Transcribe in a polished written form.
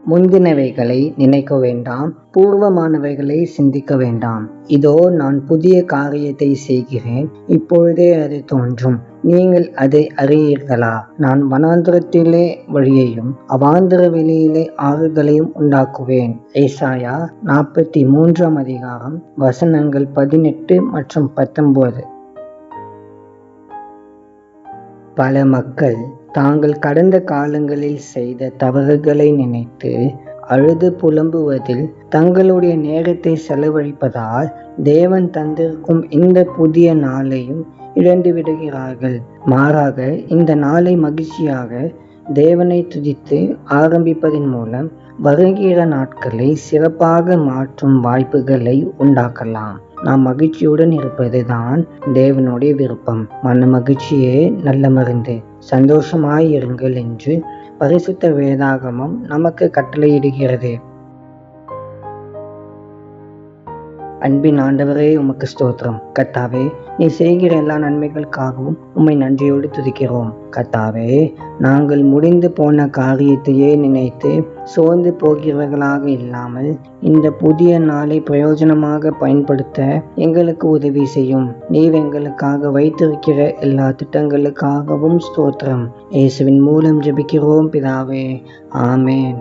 முந்தினவைகளை நினைக்க வேண்டாம், பூர்வமானவைகளை சிந்திக்க வேண்டாம். இதோ நான் புதிய காரியத்தை செய்கிறேன், இப்பொழுதே அது தோன்றும், நீங்கள் அதை அறியீர்களா? நான் வனாந்திரத்திலே வழியையும் அவாந்திர வெளியிலே ஆறுகளையும் உண்டாக்குவேன். ஏசாயா 43 அதிகாரம் வசனங்கள் 18 மற்றும் 19. பல மக்கள் தாங்கள் கடந்த காலங்களில் செய்த தவறுகளை நினைத்து அழுது புலம்புவதில் தங்களுடைய நேரத்தை செலவழிப்பதால் தேவன் தந்திருக்கும் இந்த புதிய நாளையும் இழந்து விடுகிறார்கள். மாறாக இந்த நாளை மகிழ்ச்சியாக தேவனை துதித்து ஆரம்பிப்பதன் மூலம் வருகிற நாட்களை சிறப்பாக மாற்றும் வாய்ப்புகளை உண்டாக்கலாம். நாம் மகிழ்ச்சியுடன் இருப்பது தான் தேவனுடைய விருப்பம். மன மகிழ்ச்சியே நல்ல மருந்து, சந்தோஷமாயிருங்கள் என்று பரிசுத்த வேதாகமம் நமக்கு கட்டளையிடுகிறது. அன்பின் ஆண்டவரே, உமக்கு ஸ்தோத்திரம். கர்த்தாவே, நீ செய்கிற எல்லா நன்மைகளுக்காகவும் உம்மை நன்றியோடு துதிக்கிறோம். கர்த்தாவே, நாங்கள் முடிந்து போன காரியத்தையே நினைத்து சோர்ந்து போகிறவர்களாக இல்லாமல் இந்த புதிய நாளை பிரயோஜனமாக பயன்படுத்த எங்களுக்கு உதவி செய்யும். நீர் எங்களுக்காக வைத்திருக்கிற எல்லா திட்டங்களுக்காகவும் ஸ்தோத்திரம். இயேசுவின் மூலம் ஜெபிக்கிறோம் பிதாவே, ஆமென்.